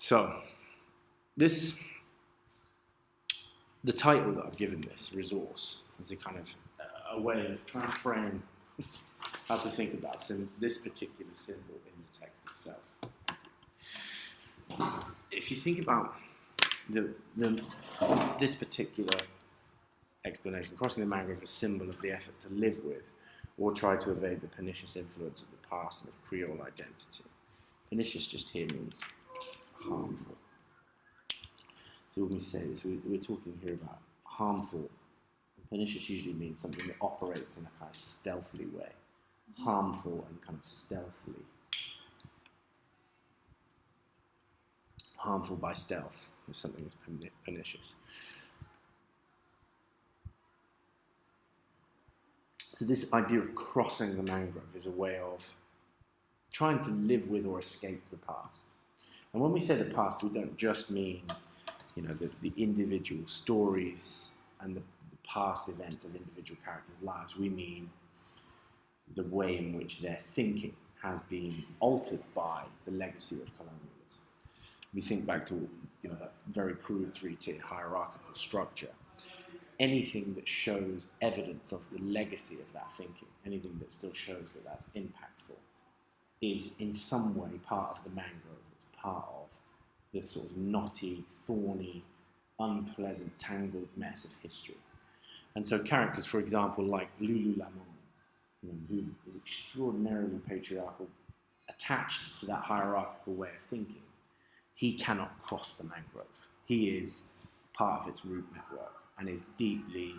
So, the title that I've given this resource is a kind of a way of trying to frame how to think about this particular symbol in the text itself. If you think about this particular explanation, crossing the mangrove, a symbol of the effort to live with or try to evade the pernicious influence of the past and of Creole identity. Pernicious just here means harmful. So when we say this, we're talking here about harmful. Pernicious usually means something that operates in a kind of stealthy way. Harmful and kind of stealthily. Harmful by stealth, if something is pernicious. So this idea of crossing the mangrove is a way of trying to live with or escape the past. And when we say the past, we don't just mean, the individual stories and the past events of individual characters' lives. We mean the way in which their thinking has been altered by the legacy of colonialism. We think back to that very crude three-tier hierarchical structure. Anything that shows evidence of the legacy of that thinking, anything that still shows that that's impactful, is in some way part of the mangrove. It's part of this sort of knotty, thorny, unpleasant, tangled mess of history. And so characters, for example, like Lululemon, who is extraordinarily patriarchal, attached to that hierarchical way of thinking, he cannot cross the mangrove. He is part of its root network and is deeply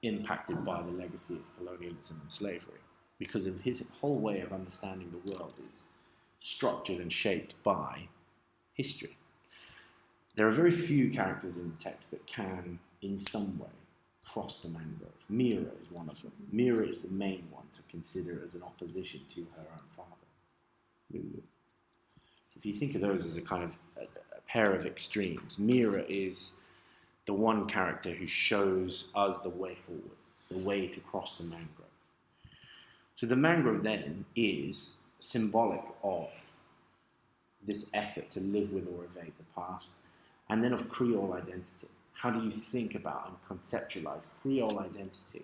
impacted by the legacy of colonialism and slavery, because of his whole way of understanding the world is structured and shaped by history. There are very few characters in the text that can, in some way, cross the mangrove. Mira is one of them. Mira is the main one to consider as an opposition to her own father. So if you think of those as a kind of a pair of extremes, Mira is the one character who shows us the way forward, the way to cross the mangrove. So the mangrove then is symbolic of this effort to live with or evade the past, and then of Creole identity. How do you think about and conceptualize Creole identity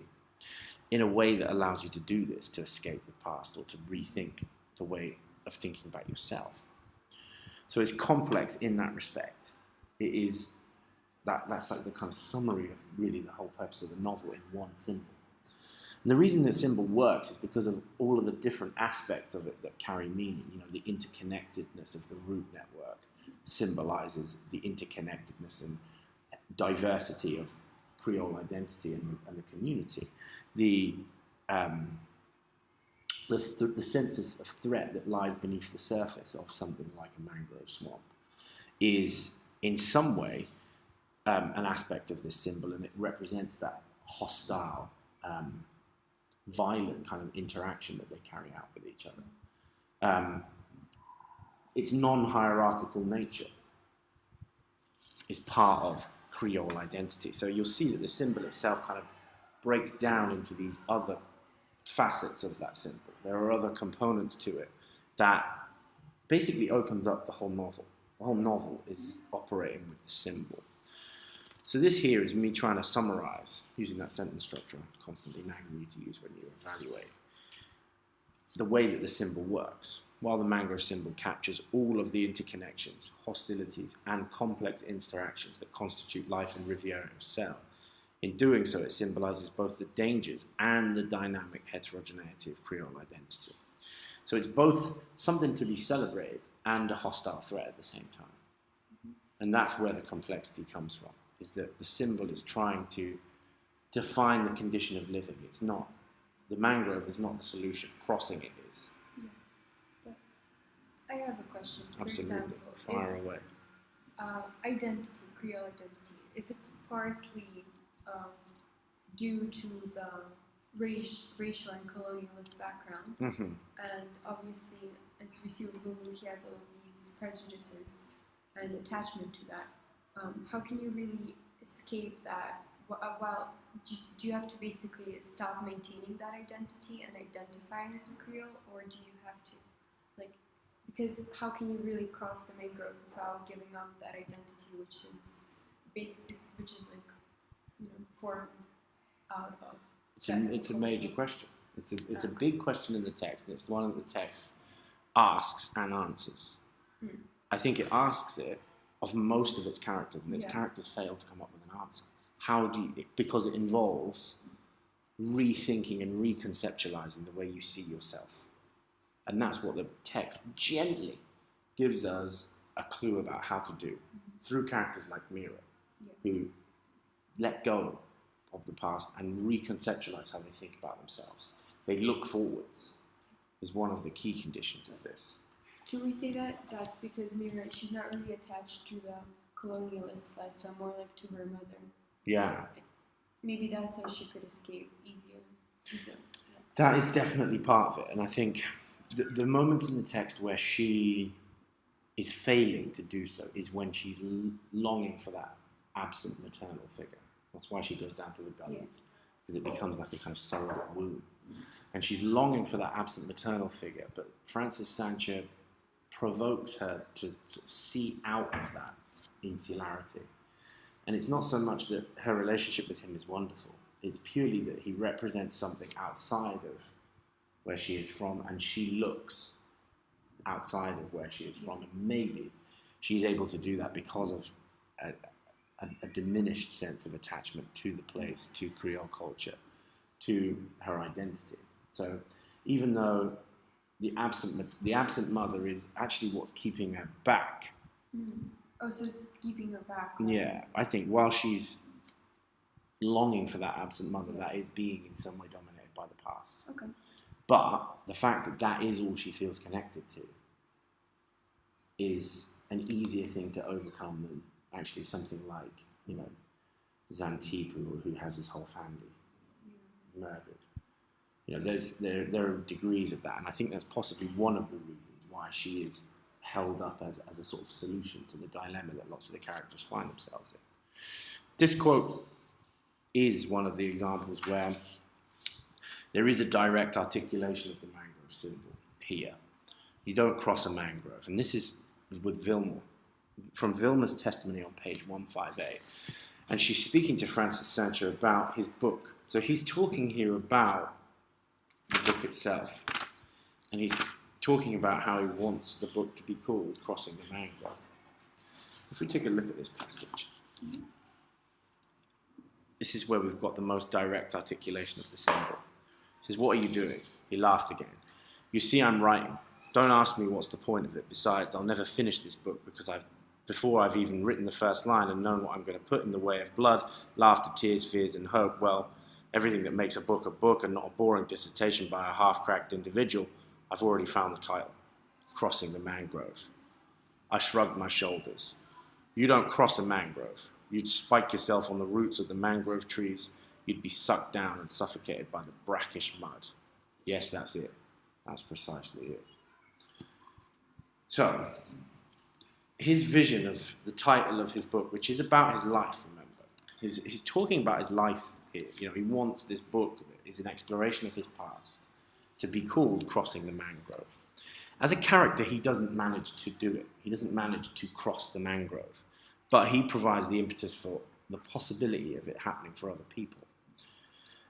in a way that allows you to do this, to escape the past or to rethink the way of thinking about yourself? So it's complex in that respect. It is that's like the kind of summary of really the whole purpose of the novel in one symbol. And the reason the symbol works is because of all of the different aspects of it that carry meaning. The interconnectedness of the root network symbolizes the interconnectedness and diversity of Creole identity and the community. The sense of threat that lies beneath the surface of something like a mangrove swamp is in some way an aspect of this symbol, and it represents that hostile, violent kind of interaction that they carry out with each other. Its non-hierarchical nature is part of Creole identity. So you'll see that the symbol itself kind of breaks down into these other facets of that symbol. There are other components to it that basically opens up the whole novel. The whole novel is operating with the symbol. So this here is me trying to summarize, using that sentence structure I'm constantly nagging you to use when you evaluate, the way that the symbol works. While the mangrove symbol captures all of the interconnections, hostilities, and complex interactions that constitute life in Riviera Cell, in doing so it symbolizes both the dangers and the dynamic heterogeneity of Creole identity. So it's both something to be celebrated and a hostile threat at the same time. And that's where the complexity comes from, is that the symbol is trying to define the condition of living. It's not, the mangrove is not the solution, crossing it is. Yeah. But I have a question. Absolutely, fire away. Identity, Creole identity, if it's partly due to the racial and colonialist background, and obviously, as we see with Lulu, he has all of these prejudices and attachment to that. How can you really escape that? Well, do you have to basically stop maintaining that identity and identifying as Creole, or do you have to, because how can you really cross the mangrove without giving up that identity, which is like, you know, formed out of. It's a major question. It's a big question in the text, and it's the one that the text asks and answers. I think it asks it of most of its characters, and its characters fail to come up with an answer. How do you, because it involves rethinking and reconceptualizing the way you see yourself. And that's what the text gently gives us a clue about how to do through characters like Mira, who let go of the past and reconceptualize how they think about themselves. They look forwards is one of the key conditions of this. Can we say that that's because Mira, she's not really attached to the colonialist lifestyle, more like to her mother? Yeah. Maybe that's how she could escape easier. Yeah. That is definitely part of it. And I think the moments in the text where she is failing to do so is when she's longing for that absent maternal figure. That's why she goes down to the gullies, because it becomes like a kind of surrogate womb. And she's longing for that absent maternal figure, but Francis Sancho provokes her to sort of see out of that insularity. And it's not so much that her relationship with him is wonderful, it's purely that he represents something outside of where she is from, and she looks outside of where she is from, and maybe she's able to do that because of a diminished sense of attachment to the place, to Creole culture, to her identity. So even though the absent mother is actually what's keeping her back. Oh, so it's keeping her back. Right? Yeah, I think while she's longing for that absent mother, that is being in some way dominated by the past. Okay. But the fact that that is all she feels connected to is an easier thing to overcome than actually something like, you know, Xanthippe, who has his whole family murdered. You know, there are degrees of that, and I think that's possibly one of the reasons why she is held up as a sort of solution to the dilemma that lots of the characters find themselves in. This quote is one of the examples where there is a direct articulation of the mangrove symbol here. You don't cross a mangrove, and this is with Vilma, from Vilma's testimony on page 158, and she's speaking to Francis Sancho about his book. So he's talking here about the book itself, and he's talking about how he wants the book to be called Crossing the Mangrove. If we take a look at this passage, this is where we've got the most direct articulation of the symbol. He says, "What are you doing?" He laughed again. "You see, I'm writing. Don't ask me what's the point of it. Besides, I'll never finish this book because before I've even written the first line and known what I'm going to put in the way of blood, laughter, tears, fears, and hope, well, everything that makes a book and not a boring dissertation by a half-cracked individual, I've already found the title, Crossing the Mangrove." I shrugged my shoulders. "You don't cross a mangrove. You'd spike yourself on the roots of the mangrove trees. You'd be sucked down and suffocated by the brackish mud." Yes, that's it. That's precisely it. So, his vision of the title of his book, which is about his life, remember, he's talking about his life here. You know, he wants this book that is an exploration of his past to be called Crossing the Mangrove. As a character, he doesn't manage to do it. He doesn't manage to cross the mangrove, but he provides the impetus for the possibility of it happening for other people.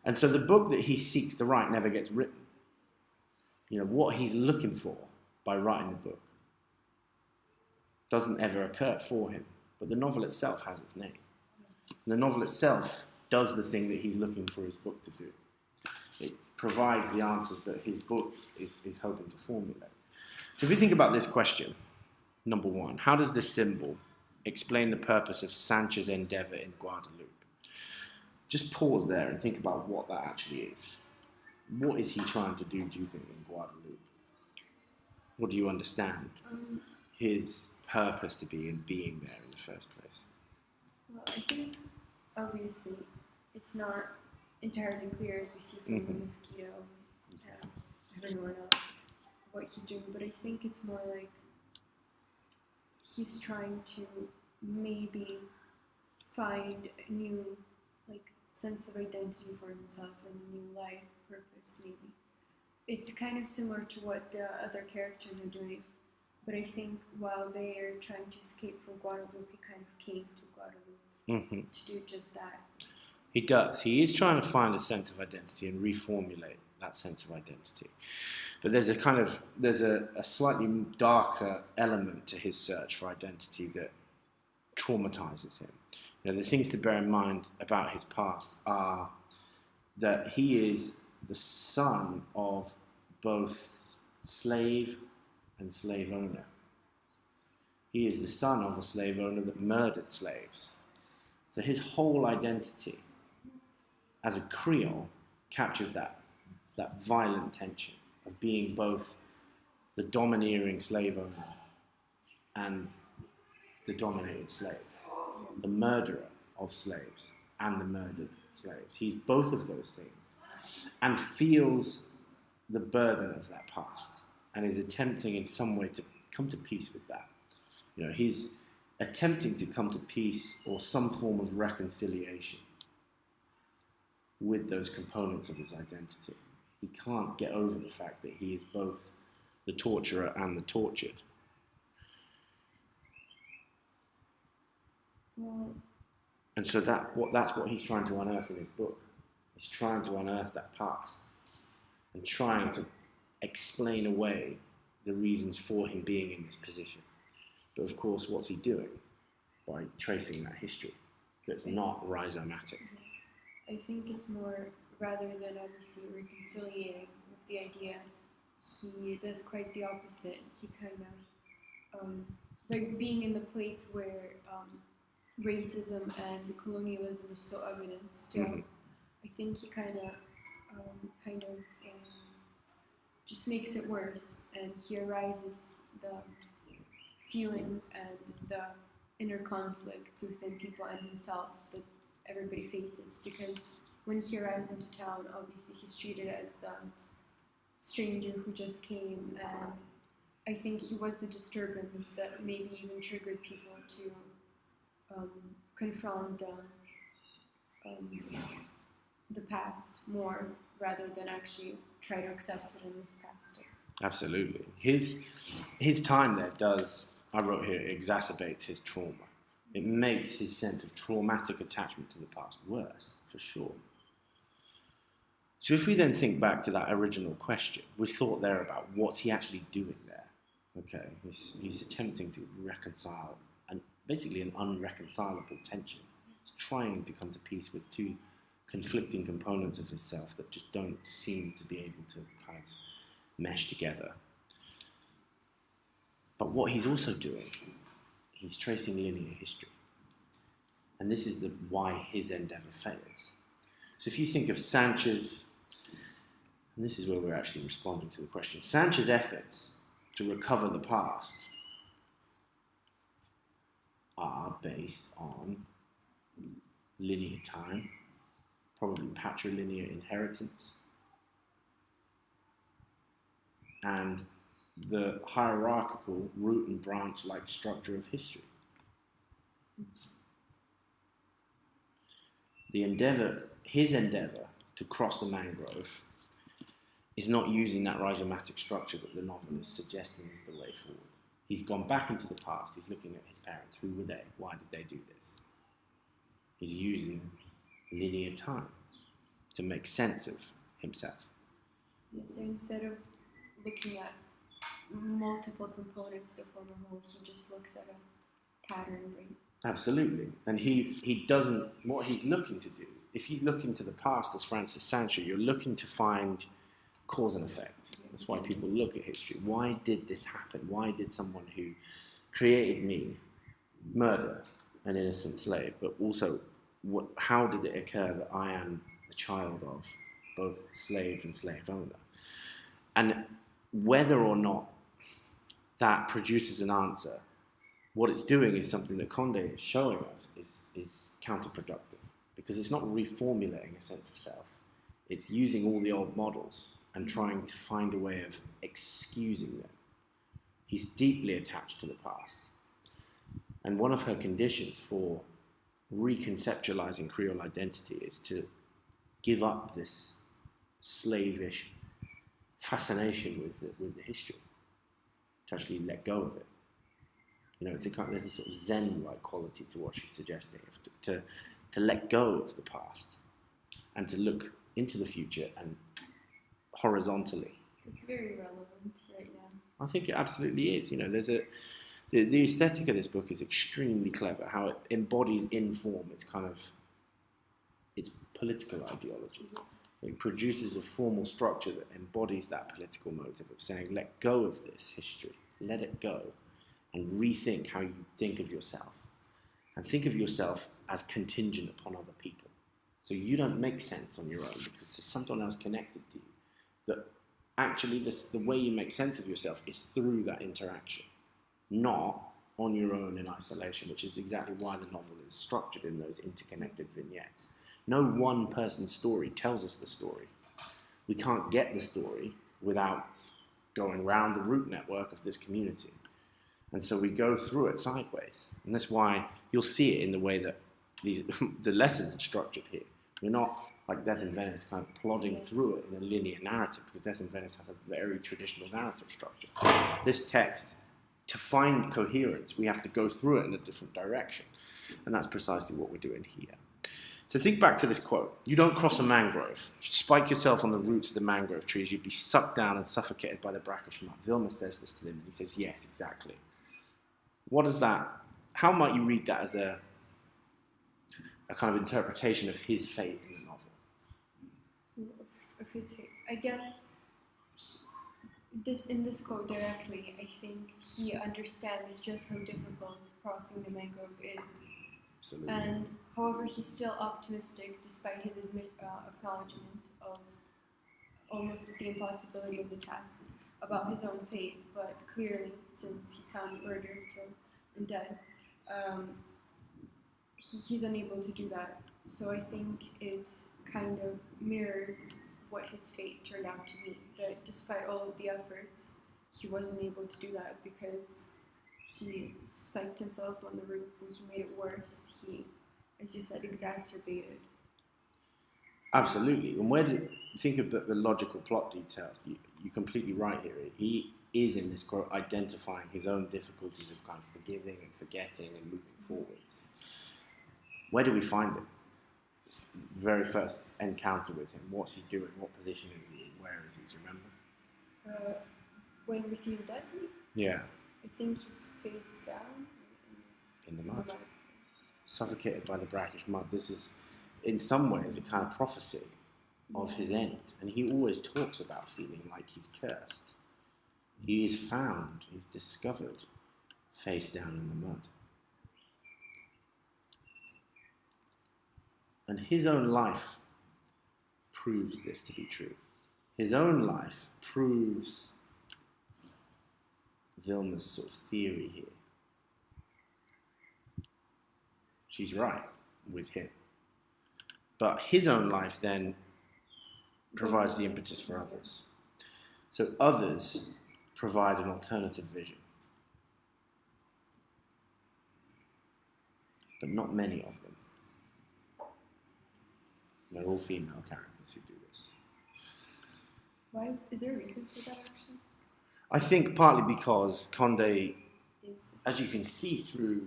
And so the book that he seeks to write never gets written. You know, what he's looking for by writing the book doesn't ever occur for him, but the novel itself has its name. And the novel itself does the thing that he's looking for his book to do. It provides the answers that his book is hoping to formulate. So if we think about this question, number one, how does this symbol explain the purpose of Sancho's endeavor in Guadeloupe? Just pause there and think about what that actually is. What is he trying to do you think, in Guadeloupe? What do you understand his purpose to be in being there in the first place? Well, I think, obviously, it's not entirely clear, as you see from the mosquito and everyone else, what he's doing, but I think it's more like he's trying to maybe find a new sense of identity for himself and a new life purpose, maybe. It's kind of similar to what the other characters are doing. but I think while they are trying to escape from Guadeloupe, he kind of came to Guadeloupe to do just that. He does. He is trying to find a sense of identity and reformulate that sense of identity. But there's a slightly darker element to his search for identity that traumatizes him. You know, the things to bear in mind about his past are that he is the son of both slave and slave owner. He is the son of a slave owner that murdered slaves. So his whole identity as a Creole captures that violent tension of being both the domineering slave owner and the dominated slave, the murderer of slaves and the murdered slaves. He's both of those things and feels the burden of that past and is attempting in some way to come to peace with that. You know, he's attempting to come to peace or some form of reconciliation with those components of his identity. He can't get over the fact that he is both the torturer and the tortured. Well, and so that's what he's trying to unearth in his book. He's trying to unearth that past and trying to explain away the reasons for him being in this position. But of course, what's he doing? By tracing that history that's not rhizomatic. I think it's more, rather than obviously reconciliating with the idea, he does quite the opposite. He kind of, by being in the place where racism and colonialism is so evident still, I think he kind of just makes it worse, and he arises the feelings and the inner conflicts within people and himself that everybody faces, because when he arrives into town, obviously he's treated as the stranger who just came, and I think he was the disturbance that maybe even triggered people to confront the past more, rather than actually try to accept it and move past it. Absolutely. His time there does, I wrote here, exacerbates his trauma. It makes his sense of traumatic attachment to the past worse, for sure. So if we then think back to that original question, we thought there about what's he actually doing there. Okay, he's attempting to reconcile basically an unreconcilable tension. He's trying to come to peace with two conflicting components of himself that just don't seem to be able to kind of mesh together. But what he's also doing, he's tracing linear history. And this is why his endeavour fails. So if you think of Sanchez's, and this is where we're actually responding to the question, Sanchez's efforts to recover the past are based on linear time, probably patrilinear inheritance, and the hierarchical root and branch-like structure of history. His endeavour to cross the mangrove is not using that rhizomatic structure that the novel is suggesting is the way forward. He's gone back into the past, he's looking at his parents. Who were they? Why did they do this? He's using linear time to make sense of himself. Yeah, so instead of looking at multiple components to form a whole, he just looks at a pattern, right? Absolutely. And he doesn't, what he's looking to do, if you look into the past as Francis Sancho, you're looking to find cause and effect. That's why people look at history. Why did this happen? Why did someone who created me murder an innocent slave? But also, how did it occur that I am the child of both slave and slave owner? And whether or not that produces an answer, what it's doing is something that Condé is showing us is counterproductive, because it's not reformulating a sense of self. It's using all the old models and trying to find a way of excusing them. He's deeply attached to the past. And one of her conditions for reconceptualizing Creole identity is to give up this slavish fascination with the history. to actually let go of it. You know, there's a sort of Zen-like quality to what she's suggesting, to let go of the past and to look into the future and horizontally. It's very relevant right now. I think it absolutely is. You know, the aesthetic of this book is extremely clever. How it embodies in form its political ideology. It produces a formal structure that embodies that political motive of saying, let go of this history, let it go, and rethink how you think of yourself. And think of yourself as contingent upon other people. So you don't make sense on your own because there's someone else connected to you. That actually the way you make sense of yourself is through that interaction, not on your own in isolation, which is exactly why the novel is structured in those interconnected vignettes. No one person's story tells us the story. We can't get the story without going round the root network of this community. And so we go through it sideways. And that's why you'll see it in the way that the lessons are structured here. We're not like Death in Venice kind of plodding through it in a linear narrative, because Death in Venice has a very traditional narrative structure. This text, to find coherence, we have to go through it in a different direction. And that's precisely what we're doing here. So think back to this quote. You don't cross a mangrove. You'd spike yourself on the roots of the mangrove trees. You'd be sucked down and suffocated by the brackish mud. Wilma says this to him, and he says, yes, exactly. What is that? How might you read that as a kind of interpretation of his fate in the novel? Of his fate. I guess in this quote directly, I think he understands just how difficult crossing the mangrove is. Absolutely. And however, he's still optimistic despite his acknowledgement of almost the impossibility of the task, about his own fate. But clearly, since he's found murdered, killed, and dead, he's unable to do that. So I think it kind of mirrors what his fate turned out to be. That despite all of the efforts, he wasn't able to do that because he spiked himself on the roots and he made it worse. He, as you said, exacerbated. Absolutely. And think of the logical plot details. You're completely right here. He is, in this quote, identifying his own difficulties of kind of forgiving and forgetting and moving forwards. Where do we find him? Very first encounter with him. What's he doing? What position is he in? Where is he? Do you remember? When received dead? Yeah. I think he's face down. In the mud. Suffocated by the brackish mud. This is, in some ways, a kind of prophecy of his end. And he always talks about feeling like he's cursed. He is found, he's discovered, face down in the mud. And his own life proves this to be true. His own life proves Wilma's sort of theory here. She's right with him. But his own life then provides the impetus for others. So others provide an alternative vision. But not many of them. They're all female characters who do this. Why is there a reason for that, actually? I think partly because Condé, as you can see through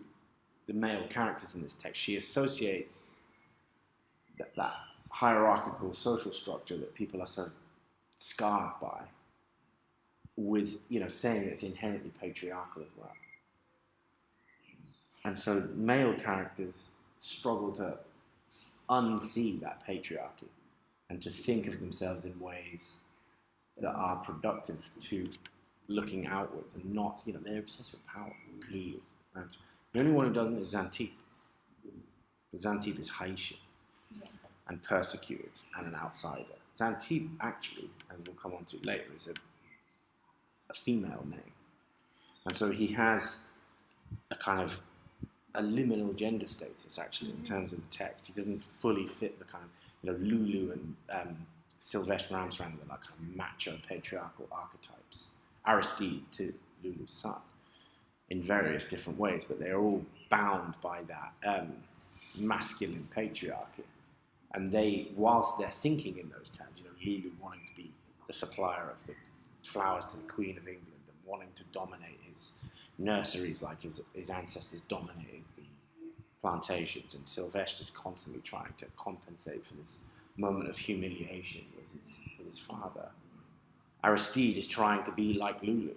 the male characters in this text, she associates that hierarchical social structure that people are so scarred by with, saying it's inherently patriarchal as well. And so male characters struggle to unsee that patriarchy and to think of themselves in ways that are productive to looking outwards and not, they're obsessed with power, clearly. The only one who doesn't is Xanthippe. Xanthippe is Haitian and persecuted and an outsider. Xanthippe, actually, as we'll come on to later, is a female name. And so he has a kind of a liminal gender status, actually, in terms of the text. He doesn't fully fit the kind of, Lulu and Sylvestre Ramsrand, the like kind of macho patriarchal archetypes. Aristide, too, Lulu's son, in various different ways, but they're all bound by that masculine patriarchy. And they, whilst they're thinking in those terms, Lulu wanting to be the supplier of the flowers to the Queen of England and wanting to dominate his nurseries like his ancestors dominated the plantations, and Sylvester's constantly trying to compensate for this moment of humiliation with his father. Aristide is trying to be like Lulu.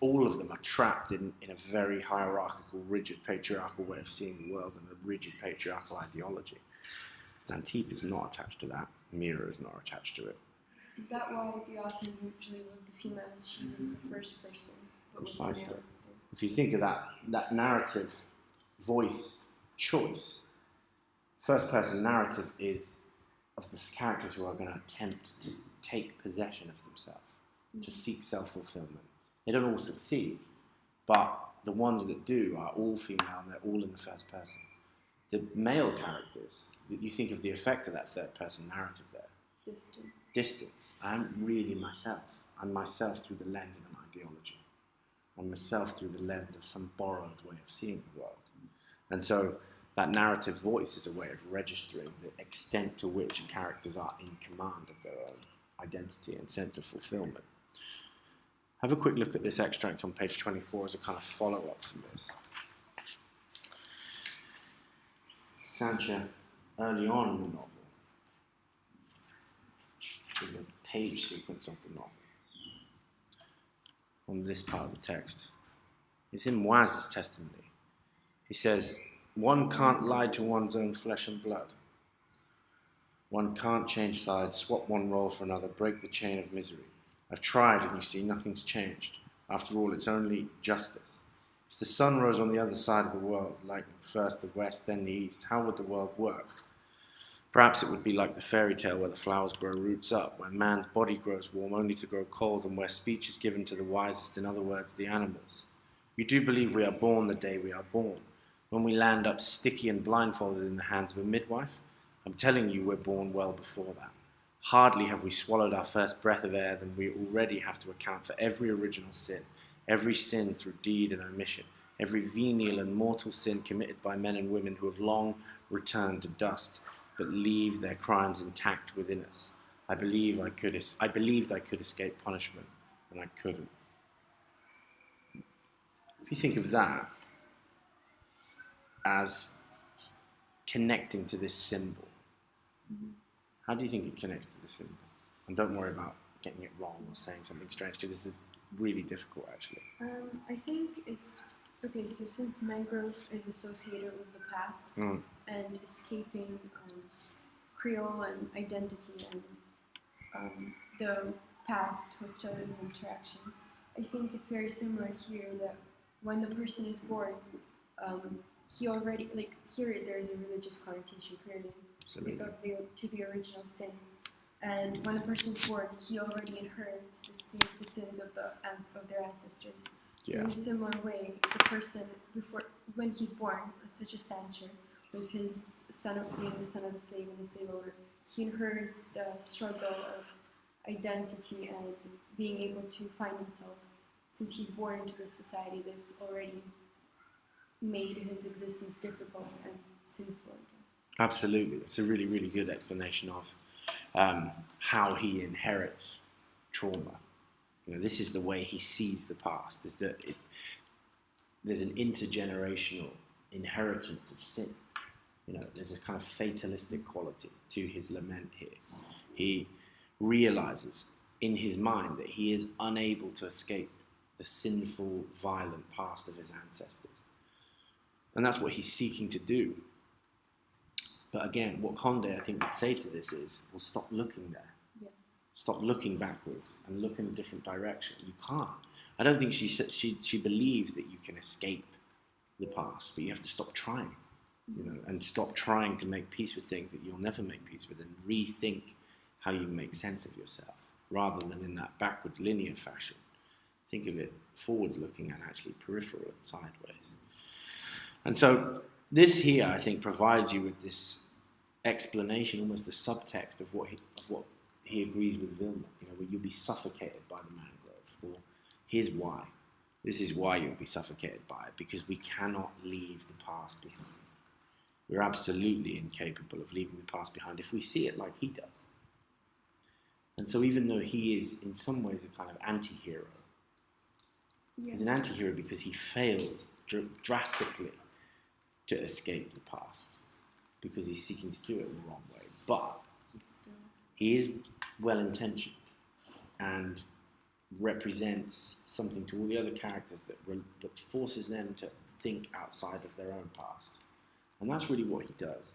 All of them are trapped in a very hierarchical, rigid, patriarchal way of seeing the world and a rigid patriarchal ideology. Xanthippe is not attached to that. Mira is not attached to it. Is that why the author usually with the females, she is the first person, but with the Precisely. males? If you think of that narrative voice choice, first person narrative is of the characters who are going to attempt to take possession of themselves, to seek self-fulfillment. They don't all succeed, but the ones that do are all female and they're all in the first person. The male characters, you think of the effect of that third person narrative there. Distance. I'm really myself. I'm myself through the lens of an ideology. I'm myself through the lens of some borrowed way of seeing the world. And so that narrative voice is a way of registering the extent to which characters are in command of their own identity and sense of fulfillment. Have a quick look at this extract on page 24 as a kind of follow-up from this. Sancha, early on in the novel, in the page sequence of the novel, on this part of the text, it's in Moise's testimony. He says, one can't lie to one's own flesh and blood. One can't change sides, swap one role for another, break the chain of misery. I've tried, and you see, nothing's changed. After all, it's only justice. If the sun rose on the other side of the world, like first the west, then the east, how would the world work? Perhaps it would be like the fairy tale where the flowers grow roots up, where man's body grows warm only to grow cold, and where speech is given to the wisest, in other words, the animals. You do believe we are born the day we are born, when we land up sticky and blindfolded in the hands of a midwife? I'm telling you, we're born well before that. Hardly have we swallowed our first breath of air than we already have to account for every original sin, every sin through deed and omission, every venial and mortal sin committed by men and women who have long returned to dust, but leave their crimes intact within us. I believed I could escape punishment, and I couldn't. If you think of that as connecting to this symbol, how do you think it connects to the symbol? And don't worry about getting it wrong or saying something strange, because this is really difficult, actually. I think it's okay. So since Mangrove is associated with the past and escaping Creole and identity and the past hostilities and interactions, I think it's very similar here that when the person is born, he already, like here there's a religious connotation clearly to the original sin. And when a person is born, he already inherits the sins of their ancestors. So in a similar way, the person when he's born, such as Sancho, with his being the son of a slave and a slave owner, he inherits the struggle of identity and being able to find himself. Since he's born into this society that's already made his existence difficult and sinful. Absolutely. It's a really, really good explanation of how he inherits trauma. This is the way he sees the past, is that there's an intergenerational inheritance of sin. There's a kind of fatalistic quality to his lament here. He realizes in his mind that he is unable to escape the sinful, violent past of his ancestors. And that's what he's seeking to do. But again, what Condé, I think, would say to this is, well, stop looking there. Yeah. Stop looking backwards and look in a different direction. You can't. I don't think she believes that you can escape the past, but you have to stop trying, and stop trying to make peace with things that you'll never make peace with, and rethink how you make sense of yourself, rather than in that backwards linear fashion. Think of it forwards looking and actually peripheral and sideways. And so this here, I think, provides you with this explanation, almost the subtext of what he agrees with Vilma. Where you'll be suffocated by the mangrove. Well, here's why. This is why you'll be suffocated by it, because we cannot leave the past behind. We're absolutely incapable of leaving the past behind if we see it like he does. And so even though he is in some ways a kind of anti-hero, Yeah. He's an anti-hero because he fails drastically to escape the past, because he's seeking to do it the wrong way. But he is well-intentioned and represents something to all the other characters that forces them to think outside of their own past. And that's really what he does.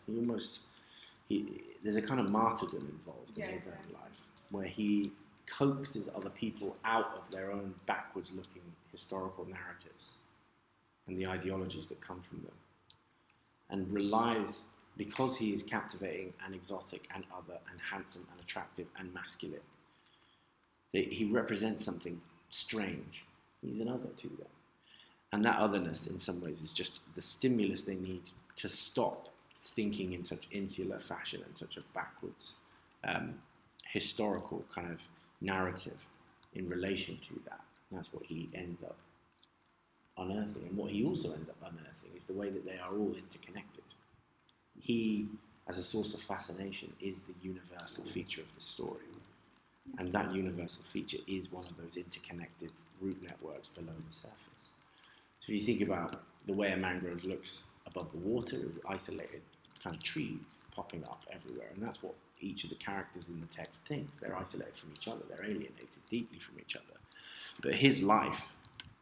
There's a kind of martyrdom involved in his own life, where he coaxes other people out of their own backwards-looking historical narratives and the ideologies that come from them, and relies, because he is captivating and exotic and other and handsome and attractive and masculine, that he represents something strange. He's an other to them. And that otherness, in some ways, is just the stimulus they need to stop thinking in such insular fashion and such a backwards historical kind of narrative in relation to that. And that's what he ends up unearthing. And what he also ends up unearthing is the way that they are all interconnected. He, as a source of fascination, is the universal feature of the story. And that universal feature is one of those interconnected root networks below the surface. So if you think about the way a mangrove looks above the water, is isolated kind of trees popping up everywhere. And that's what each of the characters in the text thinks. They're isolated from each other. They're alienated deeply from each other. But his life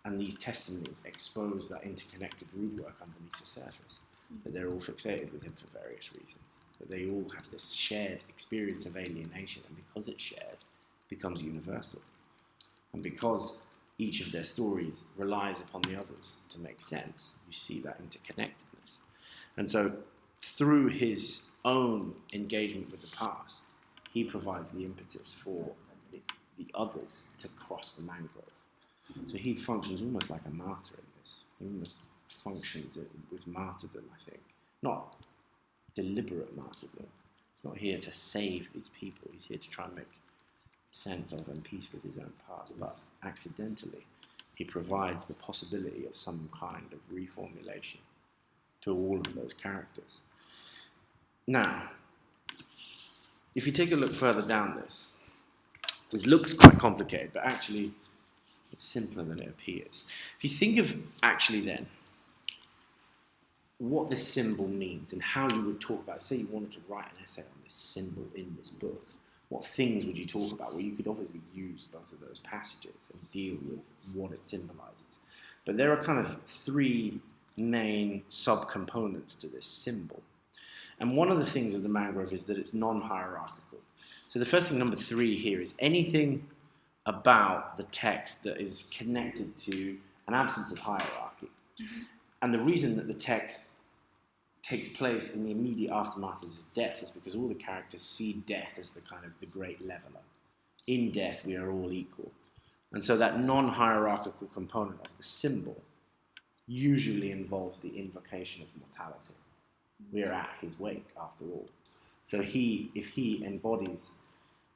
and these testimonies expose that interconnected root work underneath the surface. That they're all fixated with him for various reasons. That they all have this shared experience of alienation, and because it's shared, it becomes universal. And because each of their stories relies upon the others to make sense, you see that interconnectedness. And so, through his own engagement with the past, he provides the impetus for the others to cross the mangrove. So he functions almost like a martyr in this. He almost functions with martyrdom, I think. Not deliberate martyrdom. He's not here to save these people. He's here to try and make sense of and peace with his own past. But accidentally, he provides the possibility of some kind of reformulation to all of those characters. Now, if you take a look further down this looks quite complicated, but actually it's simpler than it appears. If you think of actually then what this symbol means and how you would talk about it, say you wanted to write an essay on this symbol in this book, what things would you talk about? Well, you could obviously use both of those passages and deal with what it symbolizes. But there are kind of three main sub-components to this symbol. And one of the things of the mangrove is that it's non-hierarchical. So the first thing, number 3 here, is anything about the text that is connected to an absence of hierarchy. Mm-hmm. And the reason that the text takes place in the immediate aftermath of his death is because all the characters see death as the kind of the great leveler. In death, we are all equal. And so that non-hierarchical component of the symbol usually involves the invocation of mortality. We are at his wake, after all. So if he embodies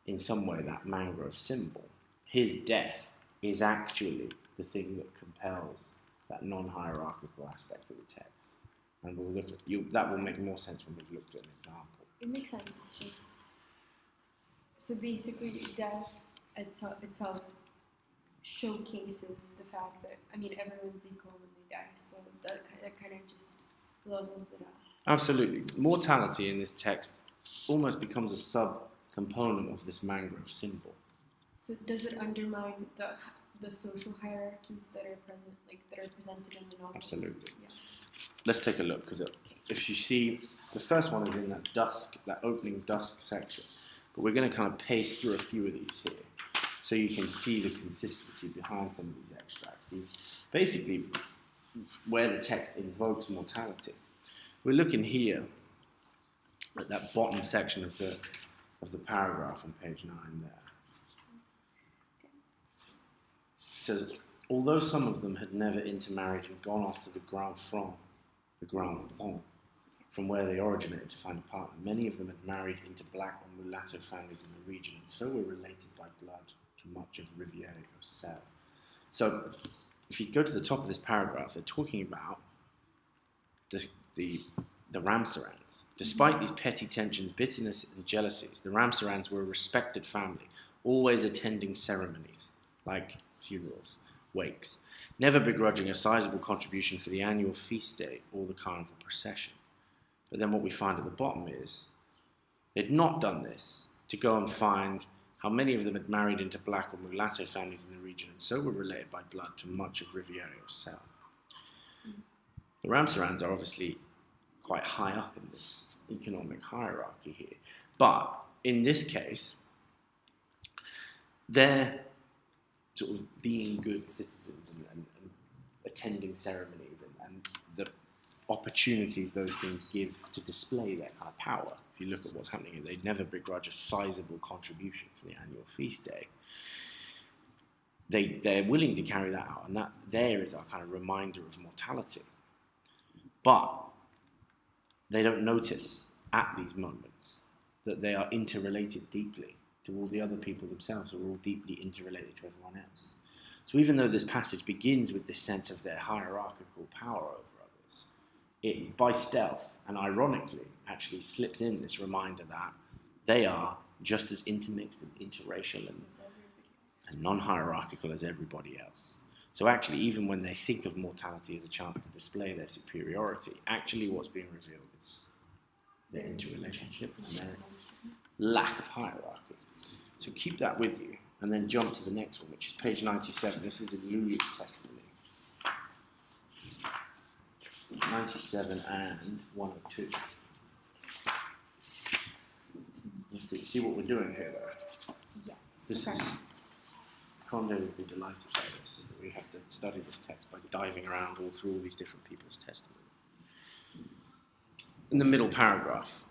in some way that mangrove symbol, his death is actually the thing that compels that non-hierarchical aspect of the text. And we'll look at that will make more sense when we've looked at an example. It makes sense. It's just so basically death itself showcases the fact that everyone's equal when they die. So that kind of just levels it out. Absolutely. Mortality in this text almost becomes a sub-component of this mangrove symbol. So does it undermine the social hierarchies that are presented in the novel? Absolutely. Yeah. Let's take a look, because if you see, the first one is in that opening dusk section, but we're going to kind of pace through a few of these here, so you can see the consistency behind some of these extracts. These basically where the text invokes mortality. We're looking here at that bottom section of the paragraph on page 9 there. It says, although some of them had never intermarried and gone off to the Grand Front, from where they originated to find a partner, many of them had married into black or mulatto families in the region, and so were related by blood to much of Riviere or Selle. So, if you go to the top of this paragraph, they're talking about the Ramsarans. Despite these petty tensions, bitterness, and jealousies, the Ramsarans were a respected family, always attending ceremonies like funerals, wakes, never begrudging a sizable contribution for the annual feast day or the carnival procession. But then what we find at the bottom is they'd not done this to go and find how many of them had married into black or mulatto families in the region and so were related by blood to much of Riviere or Sel. The Ramsarans are obviously quite high up in this economic hierarchy here. But in this case, they're sort of being good citizens and attending ceremonies and the opportunities those things give to display their kind of power. If you look at what's happening, they'd never begrudge a sizable contribution for the annual feast day. They're willing to carry that out, and that there is our kind of reminder of mortality. But they don't notice at these moments that they are interrelated deeply to all the other people themselves who are all deeply interrelated to everyone else. So even though this passage begins with this sense of their hierarchical power over others, it, by stealth and ironically, actually slips in this reminder that they are just as intermixed and interracial and non-hierarchical as everybody else. So actually, even when they think of mortality as a chance to display their superiority, actually what's being revealed is their interrelationship and their lack of hierarchy. So keep that with you, and then jump to the next one, which is page 97. This is in Lulu's testimony. 97 and 102. You have to see what we're doing here, though. Yeah. This is... Conde would be delighted by this. We have to study this text by diving around all through all these different people's testimony. In the middle paragraph,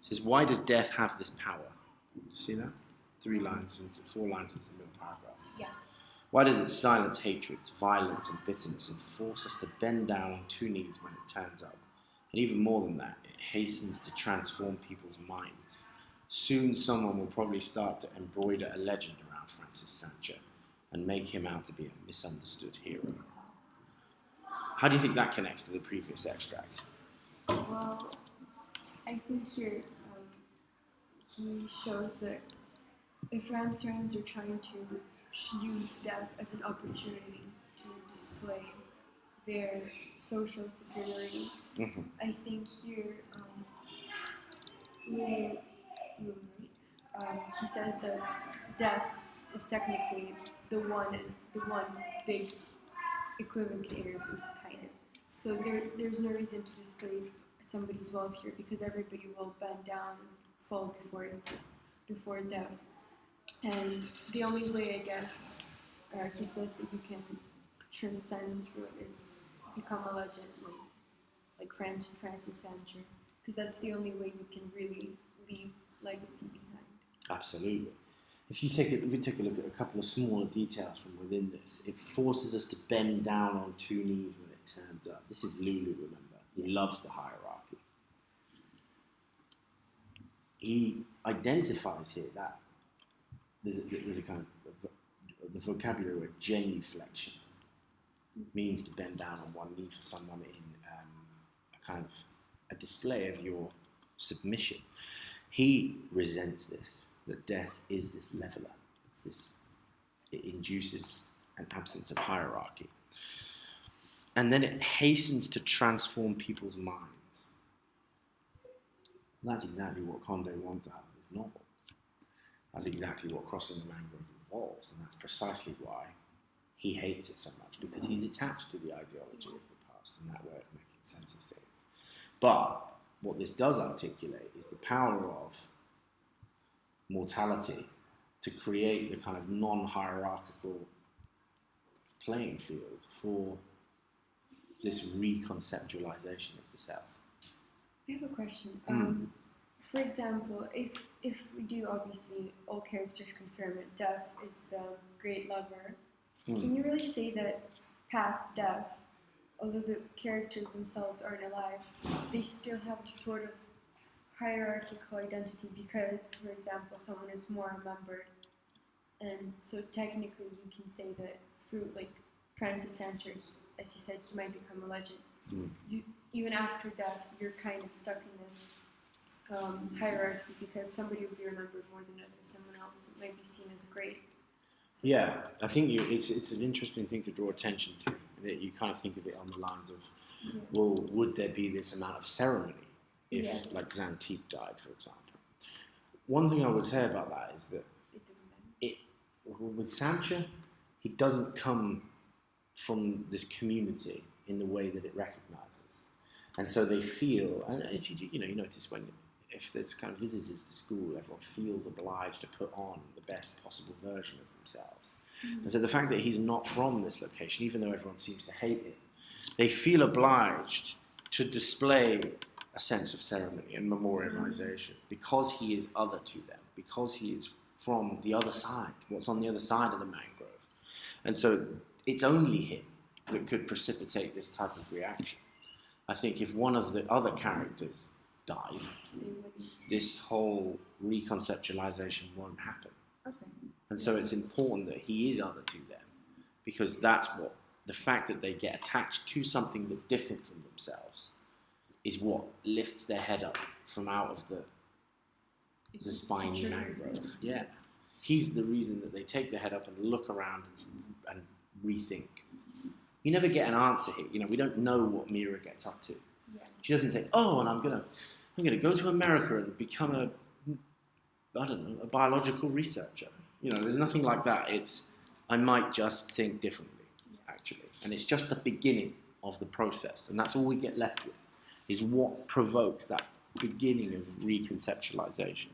it says, why does death have this power? See that? 4 lines into the middle paragraph. Yeah. Why does it silence hatreds, violence and bitterness and force us to bend down on 2 knees when it turns up? And even more than that, it hastens to transform people's minds. Soon someone will probably start to embroider a legend around Francis Sancho and make him out to be a misunderstood hero. How do you think that connects to the previous extract? Well, I think here he shows that if Ramsarans are trying to use death as an opportunity to display their social superiority, I think here he says that death is technically the one big equivocator, kind of. So there's no reason to display somebody's wealth here because everybody will bend down and fall before death. And the only way, I guess, he says that you can transcend through it is become a legend, like Francis Sancho, because that's the only way you can really leave legacy behind. Absolutely. If we take a look at a couple of smaller details from within this, it forces us to bend down on 2 knees when it turns up. This is Lulu, remember. He loves the hierarchy. He identifies here that there's a kind of the vocabulary word genuflection means to bend down on 1 knee for someone in a kind of a display of your submission. He resents this, that death is this leveler. It induces an absence of hierarchy. And then it hastens to transform people's minds. And that's exactly what Conde wants out of his novel. That's exactly what Crossing the Mangrove involves, and that's precisely why he hates it so much, because he's attached to the ideology of the past and that way of making sense of things. But what this does articulate is the power of mortality to create the kind of non-hierarchical playing field for this reconceptualization of the self. I have a question. For example, if we do, obviously, all characters confirm it, death is the great lover, can you really say that past death, although the characters themselves aren't alive, they still have a sort of hierarchical identity because, for example, someone is more remembered, and so technically you can say that through, like, Francis Sancho, as you said, he might become a legend. Even after death, you're kind of stuck in this hierarchy because somebody will be remembered more than others. Someone else might be seen as great. Yeah, I think it's an interesting thing to draw attention to. That you kind of think of it on the lines of, well, would there be this amount of ceremony if, like, Xanthippe died, for example? One thing I would say about that is that it doesn't matter. With Sancho, he doesn't come from this community in the way that it recognises, and so they feel, and as you notice if there's kind of visitors to school, everyone feels obliged to put on the best possible version of themselves. And so the fact that he's not from this location, even though everyone seems to hate him, they feel obliged to display a sense of ceremony and memorialization because he is other to them, because he is from the other side, what's on the other side of the mangrove. And so it's only him that could precipitate this type of reaction. I think if one of the other characters died, this whole reconceptualization won't happen. Okay. And so it's important that he is other to them, because that's what the fact that they get attached to something that's different from themselves is what lifts their head up from out of the spiny mangrove. Yeah. He's the reason that they take their head up and look around and rethink. You never get an answer here. We don't know what Mira gets up to. Yeah. She doesn't say, "Oh, and I'm gonna go to America and become a biological researcher." There's nothing like that. It's, I might just think differently, actually. And it's just the beginning of the process. And that's all we get left with, is what provokes that beginning of reconceptualization.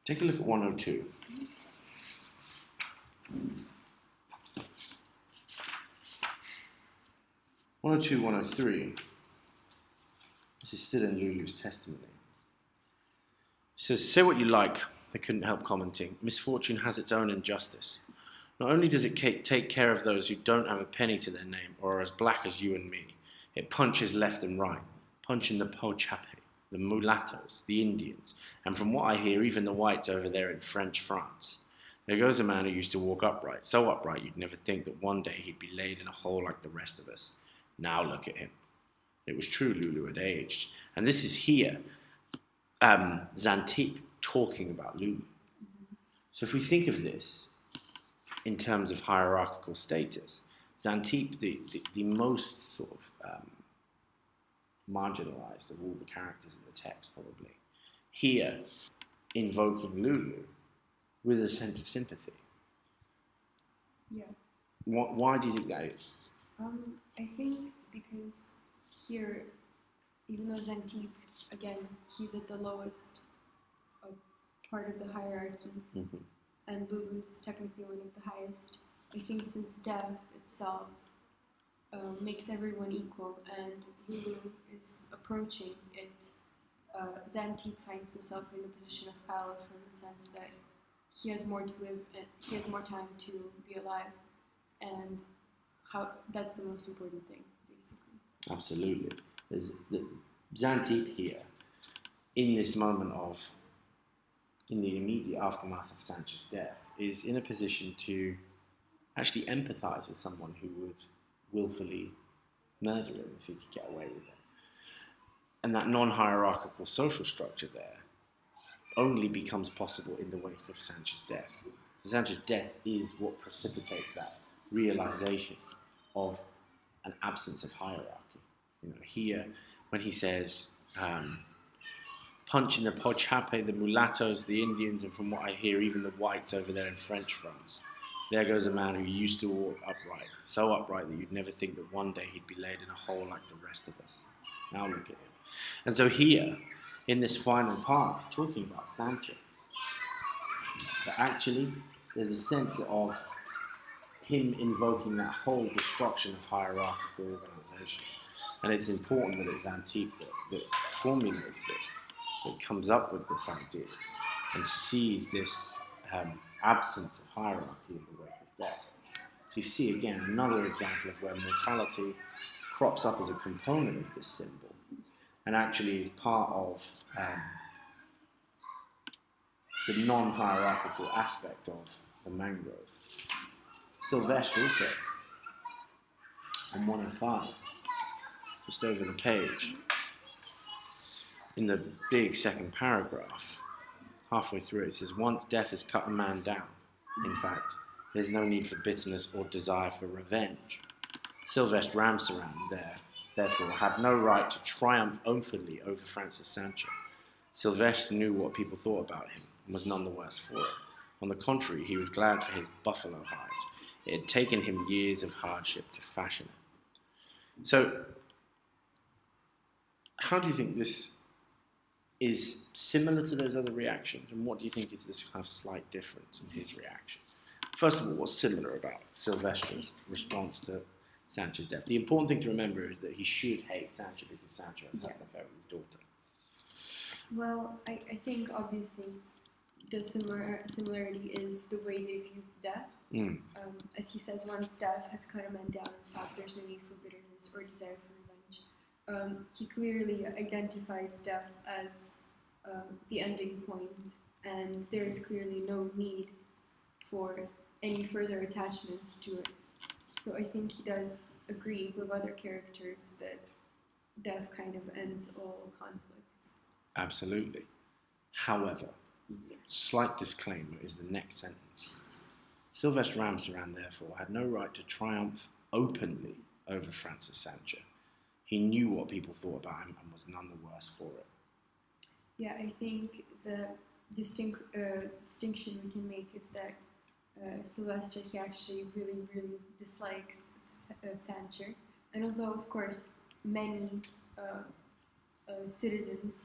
Take a look at 102. 102, 103. This is still in Lulu's testimony. It says, "Say what you like," they couldn't help commenting. "Misfortune has its own injustice. Not only does it take care of those who don't have a penny to their name or are as black as you and me, it punches left and right, punching the Pochape, the mulattoes, the Indians, and from what I hear, even the whites over there in French France. There goes a man who used to walk upright, so upright you'd never think that one day he'd be laid in a hole like the rest of us. Now look at him." It was true Lulu had aged. And this is here, Xanthippe talking about Lulu. So if we think of this in terms of hierarchical status, Xanthippe, the most sort of marginalized of all the characters in the text, probably, here invoking Lulu with a sense of sympathy. Yeah. Why do you think that is? I think because here, even though Xanthippe, again, he's at the lowest part of the hierarchy, and Lulu's technically one of the highest, I think since death itself makes everyone equal, and Lulu is approaching it, Xanthippe finds himself in a position of power from the sense that he has more to live, and he has more time to be alive, and that's the most important thing, basically. Absolutely. There's Xanthippe here, in this moment in the immediate aftermath of Sancho's death, is in a position to actually empathize with someone who would willfully murder him if he could get away with it. And that non-hierarchical social structure there only becomes possible in the wake of Sancho's death. Sancho's death is what precipitates that realization of an absence of hierarchy. Here, when he says, punching the Pochape, the mulattoes, the Indians, and from what I hear, even the whites over there in French France, there goes a man who used to walk upright, so upright that you'd never think that one day he'd be laid in a hole like the rest of us. Now look at him. And so here, in this final part, talking about Sancho, that actually there's a sense of him invoking that whole destruction of hierarchical organisation. And it's important that it's Xanthippe that formulates this, that comes up with this idea and sees this absence of hierarchy in the wake of death. So you see again another example of where mortality crops up as a component of this symbol and actually is part of the non-hierarchical aspect of the mangrove. Sylvestre also, on 105, just over the page, in the big second paragraph, halfway through it says, "Once death has cut a man down, In fact, there's no need for bitterness or desire for revenge. Sylvestre Ramsaran therefore had no right to triumph openly over Francis Sancho. Sylvestre knew what people thought about him and was none the worse for it. On the contrary, he was glad for his buffalo hide. It had taken him years of hardship to fashion it. So, how do you think this is similar to those other reactions, and what do you think is this kind of slight difference in his reaction? First of all, what's similar about Sylvestre's response to Sancho's death? The important thing to remember is that he should hate Sancho because Sancho has had an affair with his daughter. Well, I think obviously the similarity is the way they view death. As he says, once death has cut a man down, in fact, there's no need for bitterness or desire for revenge. He clearly identifies death as the ending point, and there is clearly no need for any further attachments to it. So I think he does agree with other characters that death kind of ends all conflicts. Absolutely. However, slight disclaimer is the next sentence. Sylvestre Ramsaran, therefore, had no right to triumph openly over Francis Sancho. He knew what people thought about him and was none the worse for it. Yeah, I think the distinction we can make is that Sylvestre, he actually really, really dislikes Sancho. And although, of course, many citizens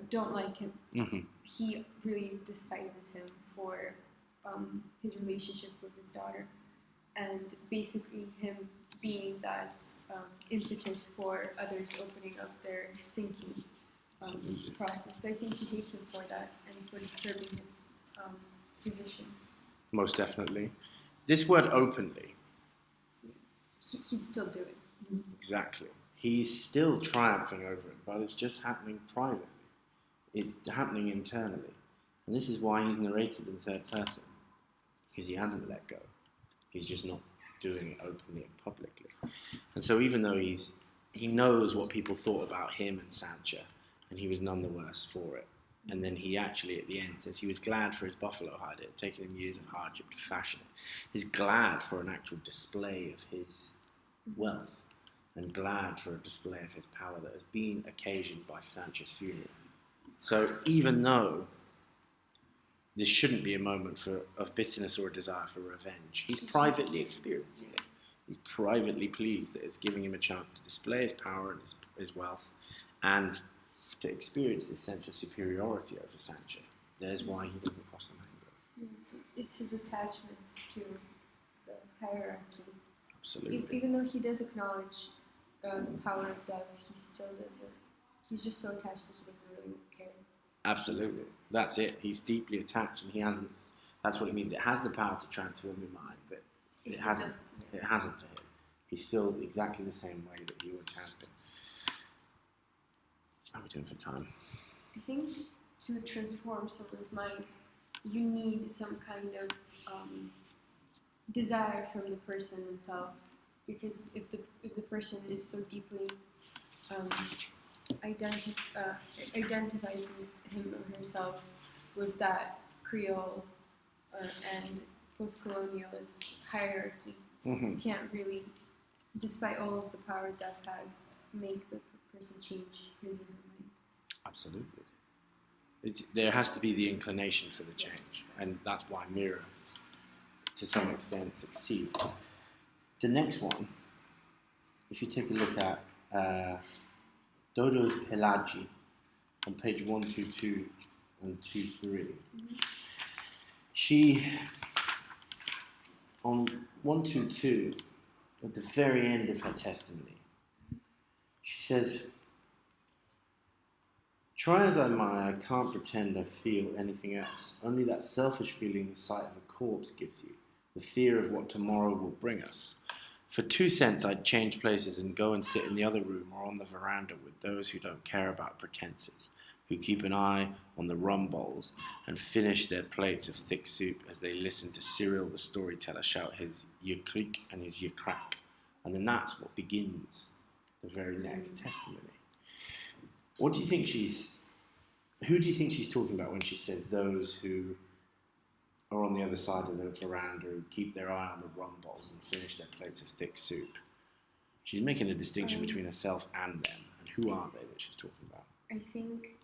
don't like him, he really despises him for his relationship with his daughter, and basically him being that impetus for others opening up their thinking process. So I think he hates him for that and for disturbing his position. Most definitely. This word openly. He'd still do it. Exactly. He's still triumphing over it, but it's just happening privately. It's happening internally. And this is why he's narrated in third person, because he hasn't let go. He's just not doing it openly and publicly. And so even though he knows what people thought about him and Sancho, and he was none the worse for it. And then he actually, at the end, says he was glad for his buffalo hide. It had taken him years of hardship to fashion it. He's glad for an actual display of his wealth, and glad for a display of his power that has been occasioned by Sancho's funeral. So even though this shouldn't be a moment of bitterness or a desire for revenge, he's privately experiencing it. He's privately pleased that it's giving him a chance to display his power and his wealth, and to experience this sense of superiority over Sancho. There's why he doesn't cross the Mangrove. It's his attachment to the hierarchy. Absolutely. Even though he does acknowledge the power of death, he still doesn't. He's just so attached that he doesn't really care. Absolutely. That's it. He's deeply attached, and he hasn't. That's what it means. It has the power to transform your mind, but it hasn't. It hasn't to him. He's still exactly the same way that he always has been. How are we doing for time? I think to transform someone's mind, you need some kind of desire from the person himself, because if the person is so deeply identifies him or herself with that Creole and post-colonialist hierarchy, you can't really, despite all of the power death has, make the person change his or her mind. Absolutely. There has to be the inclination for the change, and that's why Mira, to some extent, succeeds. The next one, if you take a look at Dodo's Pelagi on page 122 and 23, she, on 122, at the very end of her testimony, she says, "Try as I might, I can't pretend I feel anything else. Only that selfish feeling the sight of a corpse gives you, the fear of what tomorrow will bring us. For 2 cents, I'd change places and go and sit in the other room or on the veranda with those who don't care about pretenses, who keep an eye on the rum bowls and finish their plates of thick soup as they listen to Cyril the storyteller shout his yukrik and his yukrak." And then that's what begins the very next testimony. What do you think who do you think she's talking about when she says those who are on the other side of the veranda who keep their eye on the rum bottles and finish their plates of thick soup. She's making a distinction between herself and them. And who are they that she's talking about? I think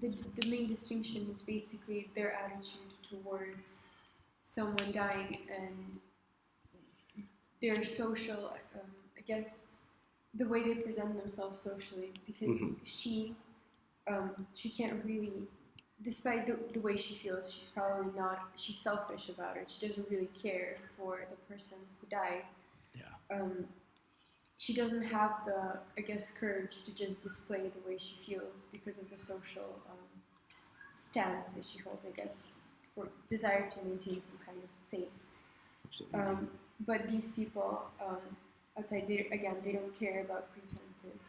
the main distinction is basically their attitude towards someone dying and their social, I guess, the way they present themselves socially. Because she can't really, despite the way she feels, she's probably not, she's selfish about it. She doesn't really care for the person who died. Yeah. She doesn't have the, I guess, courage to just display the way she feels because of the social stance that she holds, I guess, for desire to maintain some kind of face. Absolutely. But these people outside, they don't care about pretenses.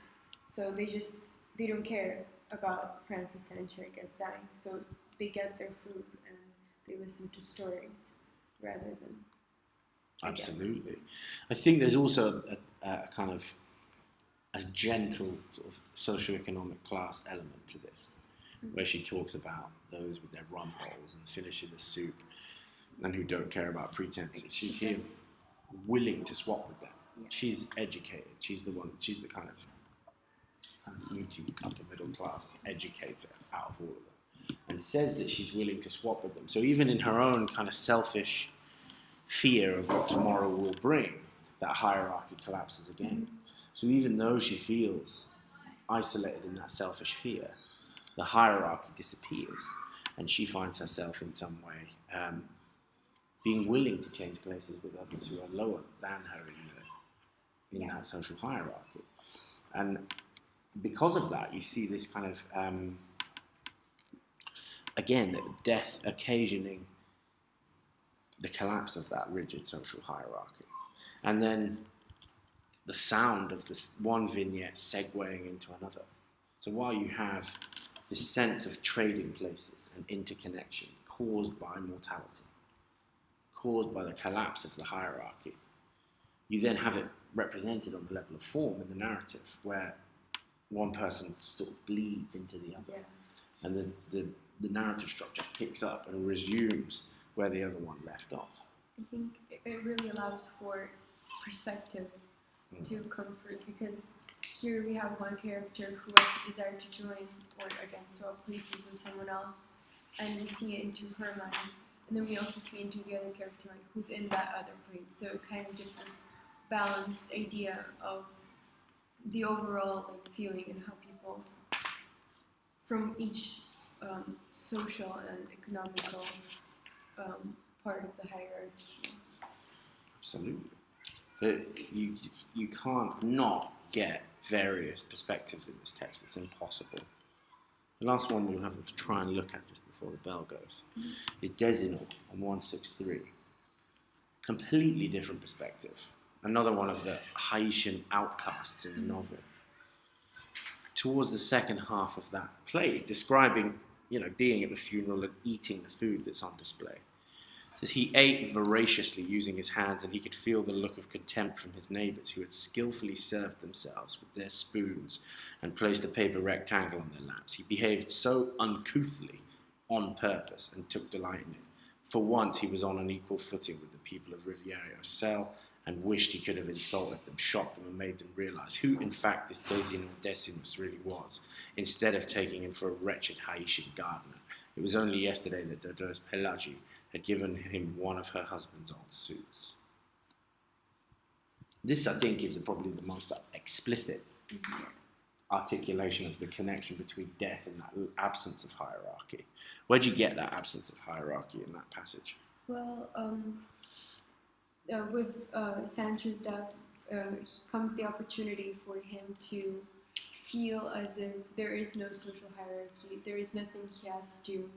So they don't care about Francis and Cherkes dying. So they get their food and they listen to stories rather than... Absolutely. I think there's also a kind of a gentle sort of socioeconomic class element to this, where she talks about those with their rum bowls and finishing the soup and who don't care about pretenses. She's here willing to swap with them. Yeah. She's educated. She's the kind of snooty upper middle class educator out of all of them, and says that she's willing to swap with them. So even in her own kind of selfish fear of what tomorrow will bring, that hierarchy collapses again. So even though she feels isolated in that selfish fear, the hierarchy disappears, and she finds herself in some way being willing to change places with others who are lower than her in that social hierarchy. And because of that, you see this kind of, again, death occasioning the collapse of that rigid social hierarchy. And then the sound of this one vignette segueing into another. So while you have this sense of trading places and interconnection caused by mortality, caused by the collapse of the hierarchy, you then have it represented on the level of form in the narrative, where one person sort of bleeds into the other. Yeah. And the narrative structure picks up and resumes where the other one left off. I think it really allows for perspective to come through, because here we have one character who has the desire to join or against swap places with someone else, and we see it into her mind, and then we also see into the other character mind who's in that other place. So it kind of gives this balanced idea of the overall feeling and how people from each social and economical part of the hierarchy. Absolutely. But you can't not get various perspectives in this text. It's impossible. The last one we'll have to try and look at just before the bell goes is Desinor on 163. Completely different perspective. Another one of the Haitian outcasts in the novel. Towards the second half of that play, describing, being at the funeral and eating the food that's on display. Says he ate voraciously using his hands, and he could feel the look of contempt from his neighbours who had skillfully served themselves with their spoons and placed a paper rectangle on their laps. He behaved so uncouthly on purpose and took delight in it. For once he was on an equal footing with the people of Riviere-Ocel, and wished he could have insulted them, shocked them, and made them realise who, in fact, this Desinor Decimus really was, instead of taking him for a wretched Haitian gardener. It was only yesterday that Dodo's Pelagi had given him one of her husband's old suits. This, I think, is probably the most explicit articulation of the connection between death and that absence of hierarchy. Where do you get that absence of hierarchy in that passage? Well, with Sancho's death, comes the opportunity for him to feel as if there is no social hierarchy, there is nothing he has to,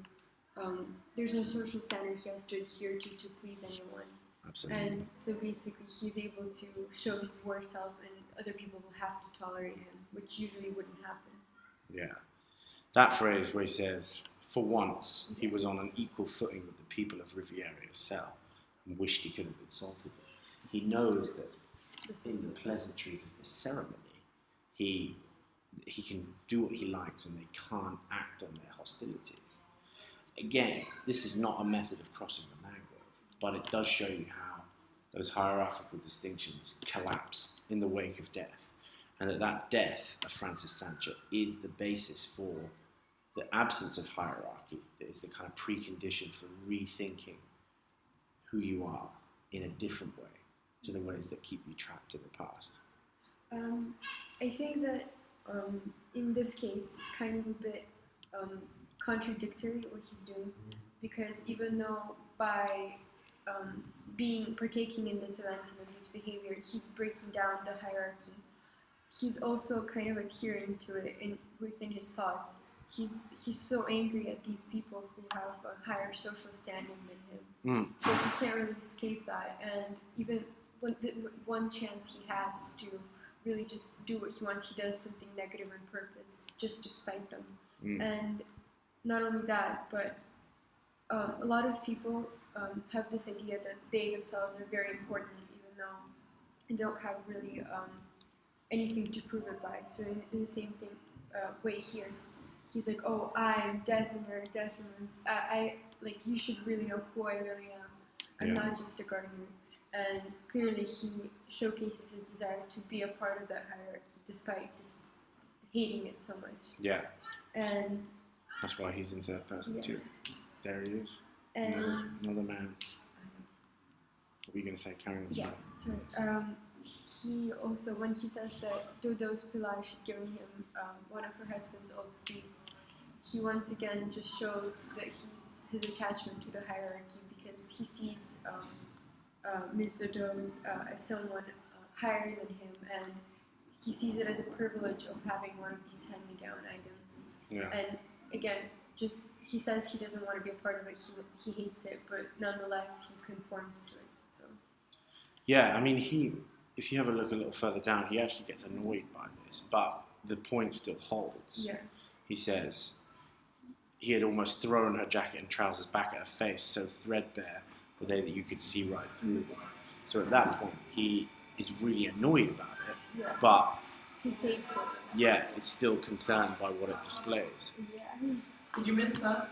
there's no social standard he has to adhere to please anyone. Absolutely. And so basically he's able to show his worst self, and other people will have to tolerate him, which usually wouldn't happen. Yeah. That phrase where he says, for once, he was on an equal footing with the people of Riviere-Ocel and wished he could have insulted them. He knows that in the pleasantries of the ceremony, he can do what he likes and they can't act on their hostilities. again, this is not a method of crossing the mangrove, but it does show you how those hierarchical distinctions collapse in the wake of death, and that death of Francis Sancho is the basis for the absence of hierarchy, that is the kind of precondition for rethinking who you are in a different way to the ways that keep you trapped in the past. I think that in this case, it's kind of a bit contradictory what he's doing, because even though by partaking in this event and in this behavior, he's breaking down the hierarchy, he's also kind of adhering to it within his thoughts. He's so angry at these people who have a higher social standing than him, but he can't really escape that. And even when one chance he has to really just do what he wants, he does something negative on purpose just to spite them. And not only that, but a lot of people have this idea that they themselves are very important, even though they don't have really anything to prove it by. So in the same way here, he's like, oh, I'm Decimur, Decimus. I like, you should really know who I really am. I'm not just a gardener. And clearly he showcases his desire to be a part of that hierarchy despite just hating it so much. Yeah. And that's why he's in third person too. There he is. And another man. What were you going to say, Karen? Yeah, sorry. He also, when he says that Dodo's Pilar should give him one of her husband's old seeds, he once again just shows that his attachment to the hierarchy, because he sees Ms. Dodo's as someone higher than him, and he sees it as a privilege of having one of these hand-me-down items. Yeah. And again, just he says he doesn't want to be a part of it. He hates it, but nonetheless he conforms to it. So. Yeah, I mean if you have a look a little further down, he actually gets annoyed by this, but the point still holds. Yeah. He says he had almost thrown her jacket and trousers back at her face, so threadbare were they that you could see right through them. So at that point, he is really annoyed about it, but he takes it. Yeah, it's still concerned by what it displays. Yeah. Did you miss that?